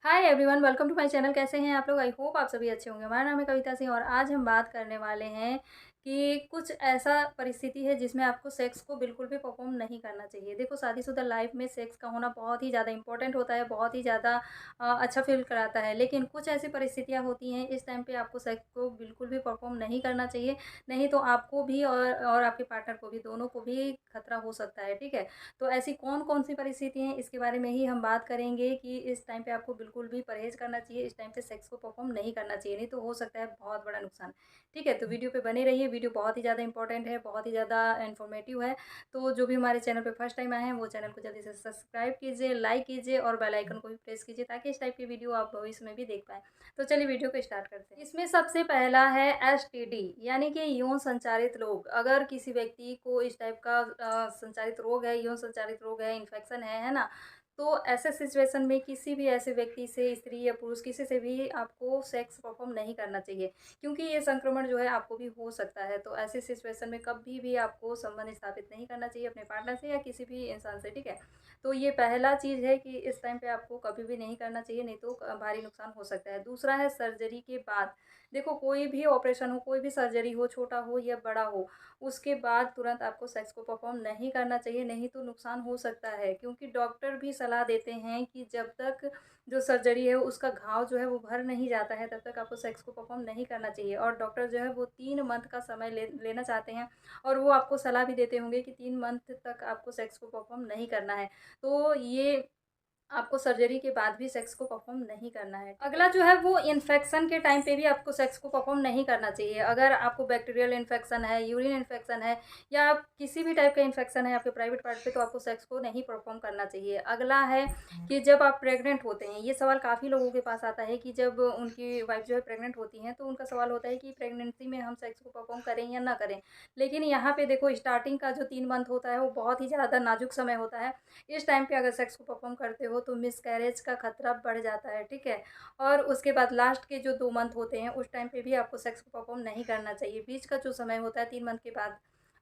Hi everyone, welcome to my channel. कैसे हैं आप लोग? आई होप आप सभी अच्छे होंगे। हमारा नाम है कविता सिंह और आज हम बात करने वाले हैं कि कुछ ऐसा परिस्थिति है जिसमें आपको सेक्स को बिल्कुल भी परफॉर्म नहीं करना चाहिए। देखो, शादीशुदा लाइफ में सेक्स का होना बहुत ही ज़्यादा इंपॉर्टेंट होता है, बहुत ही ज़्यादा अच्छा फील कराता है। लेकिन कुछ ऐसी परिस्थितियाँ होती हैं, इस टाइम पे आपको सेक्स को बिल्कुल भी परफॉर्म नहीं करना चाहिए। नहीं तो आपको भी और आपके पार्टनर को भी, दोनों को भी खतरा हो सकता है। ठीक है? तो ऐसी कौन-कौन सी परिस्थिति हैं, इसके बारे में ही हम बात करेंगे कि इस टाइम पे आपको बिल्कुल भी परहेज़ करना चाहिए, इस टाइम पे सेक्स को परफ़ॉर्म नहीं करना चाहिए, नहीं तो हो सकता है बहुत बड़ा नुकसान। ठीक है? तो वीडियो पे बने रहिए, वीडियो बहुत ही ज़्यादा इंपॉर्टेंट है, बहुत ही ज़्यादा इन्फॉर्मेटिव है। तो जो भी हमारे चैनल पे फर्स्ट टाइम आए हैं, वो चैनल को जल्दी से सब्सक्राइब कीजिए, लाइक कीजिए और बेल आइकन को भी प्रेस कीजिए ताकि इस टाइप की वीडियो आप भविष्य में भी देख पाएँ। तो चलिए वीडियो को स्टार्ट करते हैं। इसमें सबसे पहला है एसटीडी, यानी कि यौन संचारित रोग। अगर किसी व्यक्ति को इस टाइप का संचारित रोग है, यौन संचारित रोग है, इन्फेक्शन है ना? तो ऐसे सिचुएशन में किसी भी ऐसे व्यक्ति से, स्त्री या पुरुष, किसी से भी आपको सेक्स परफॉर्म नहीं करना चाहिए, क्योंकि ये संक्रमण जो है आपको भी हो सकता है। तो ऐसे सिचुएशन में कभी भी आपको संबंध स्थापित नहीं करना चाहिए अपने पार्टनर से या किसी भी इंसान से। ठीक है? तो ये पहला चीज़ है कि इस टाइम पे आपको कभी भी नहीं करना चाहिए, नहीं तो भारी नुकसान हो सकता है। दूसरा है सर्जरी के बाद। देखो, कोई भी ऑपरेशन हो, कोई भी सर्जरी हो, छोटा हो या बड़ा हो, उसके बाद तुरंत आपको सेक्स को परफॉर्म नहीं करना चाहिए, नहीं तो नुकसान हो सकता है। क्योंकि डॉक्टर भी सलाह देते हैं कि जब तक जो सर्जरी है उसका घाव जो है वो भर नहीं जाता है, तब तक आपको सेक्स को परफॉर्म नहीं करना चाहिए। और डॉक्टर जो है वो 3 मंथ का समय लेना चाहते हैं और वो आपको सलाह भी देते होंगे कि 3 मंथ तक आपको सेक्स को परफॉर्म नहीं करना है। तो ये आपको सर्जरी के बाद भी सेक्स को परफॉर्म नहीं करना है। अगला जो है वो इन्फेक्शन के टाइम पे भी आपको सेक्स को परफॉर्म नहीं करना चाहिए। अगर आपको बैक्टीरियल इन्फेक्शन है, यूरिन इन्फेक्शन है या आप किसी भी टाइप का इन्फेक्शन है आपके प्राइवेट पार्ट पे, तो आपको सेक्स को नहीं परफॉर्म करना चाहिए। अगला है कि जब आप प्रेग्नेंट होते हैं, ये सवाल काफ़ी लोगों के पास आता है कि जब उनकी वाइफ जो है प्रेग्नेंट होती हैं, तो उनका सवाल होता है कि प्रेगनेंसी में हम सेक्स को परफॉर्म करें या ना करें। लेकिन यहाँ पे देखो, स्टार्टिंग का जो 3 मंथ होता है वो बहुत ही ज़्यादा नाजुक समय होता है। इस टाइम पे अगर सेक्स को परफॉर्म करते हो तो मिसकैरेज का खतरा बढ़ जाता है। ठीक है? और उसके बाद लास्ट के जो 2 मंथ होते हैं, उस टाइम पे भी आपको सेक्स को परफॉर्म नहीं करना चाहिए। बीच का जो समय होता है 3 मंथ के बाद,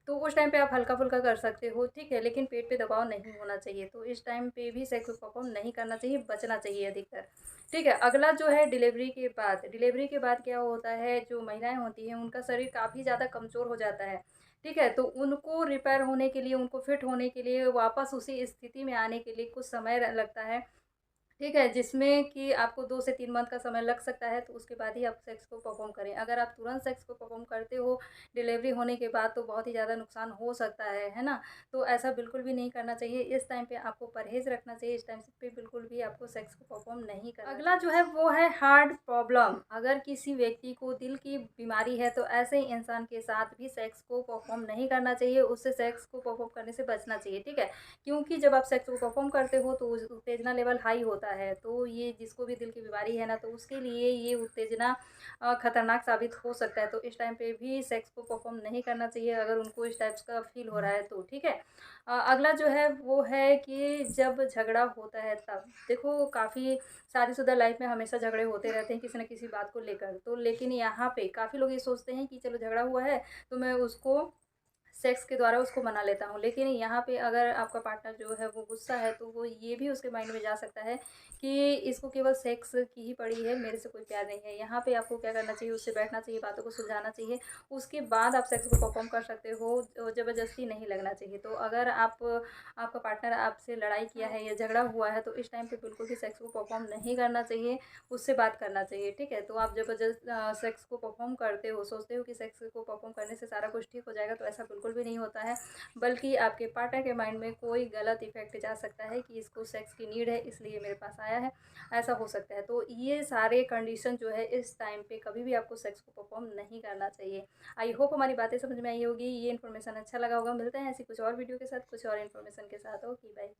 तो उस टाइम पे आप हल्का-फुल्का कर सकते हो, ठीक है? लेकिन पेट पे दबाव नहीं होना चाहिए। तो इस टाइम पे भी सेक्स को परफॉर्म नहीं करना चाहिए, बचना चाहिए अधिकतर। ठीक है? अगला जो है डिलीवरी के बाद। डिलीवरी के बाद क्या होता है, जो महिलाएँ होती हैं उनका शरीर काफ़ी ज़्यादा कमज़ोर हो जाता है। ठीक है? तो उनको रिपेयर होने के लिए, उनको फिट होने के लिए, वापस उसी स्थिति में आने के लिए कुछ समय लगता है। ठीक है? जिसमें कि आपको 2 से 3 मंथ का समय लग सकता है, तो उसके बाद ही आप सेक्स को परफ़ॉर्म करें। अगर आप तुरंत सेक्स को परफ़ॉर्म करते हो डिलीवरी होने के बाद, तो बहुत ही ज़्यादा नुकसान हो सकता है ना? तो ऐसा बिल्कुल भी नहीं करना चाहिए। इस टाइम पे आपको परहेज़ रखना चाहिए, इस टाइम पे बिल्कुल भी आपको सेक्स को परफ़ॉर्म नहीं करना। अगला जो है वो है हार्ट प्रॉब्लम। अगर किसी व्यक्ति को दिल की बीमारी है, तो ऐसे इंसान के साथ भी सेक्स को परफ़ॉर्म नहीं करना चाहिए, उससे सेक्स को परफ़ॉर्म करने से बचना चाहिए। ठीक है? क्योंकि जब आप सेक्स को परफ़ॉर्म करते हो तो उस उत्तेजना लेवल हाई होता है। तो ये जिसको भी दिल की बीमारी है ना, तो उसके लिए ये उत्तेजना खतरनाक साबित हो सकता है। तो इस टाइम पे भी सेक्स को परफ़ॉर्म नहीं करना चाहिए अगर उनको इस टाइप्स का फ़ील हो रहा है तो, ठीक है? अगला जो है वो है कि जब झगड़ा होता है तब। देखो, काफ़ी शादीशुदा लाइफ़ में हमेशा झगड़े होते रहते हैं किसी न किसी बात को लेकर। तो लेकिन यहाँ पे काफ़ी लोग ये सोचते हैं कि चलो झगड़ा हुआ है, तो मैं उसको सेक्स के द्वारा उसको मना लेता हूँ। लेकिन यहाँ पे अगर आपका पार्टनर जो है वो गुस्सा है, तो वो ये भी उसके माइंड में जा सकता है कि इसको केवल सेक्स की ही पड़ी है, मेरे से कोई प्यार नहीं है। यहाँ पे आपको क्या करना चाहिए, उससे बैठना चाहिए, बातों को सुलझाना चाहिए। उसके बाद आप सेक्स को परफ़ॉर्म कर सकते हो, ज़बरदस्ती नहीं लगना चाहिए। तो अगर आपका पार्टनर आपसे लड़ाई किया है या झगड़ा हुआ है, तो इस टाइम पे बिल्कुल भी सेक्स को परफ़ॉर्म नहीं करना चाहिए, उससे बात करना चाहिए। ठीक है? तो आप ज़बरदस्त सेक्स को परफ़ॉर्म करते हो, सोचते हो कि सेक्स को परफ़ॉर्म करने से सारा कुछ ठीक हो जाएगा, तो ऐसा बिल्कुल भी नहीं होता है। बल्कि आपके पार्टनर के माइंड में कोई गलत इफ़ेक्ट जा सकता है कि इसको सेक्स की नीड है, इसलिए मेरे पास आया है, ऐसा हो सकता है। तो ये सारे कंडीशन जो है, इस टाइम पे कभी भी आपको सेक्स को परफ़ॉर्म नहीं करना चाहिए। आई होप हमारी बातें समझ में आई होगी, ये इन्फॉर्मेशन अच्छा लगा होगा। मिलते हैं ऐसी कुछ और वीडियो के साथ, कुछ और इन्फॉर्मेशन के साथ। Okay, bye.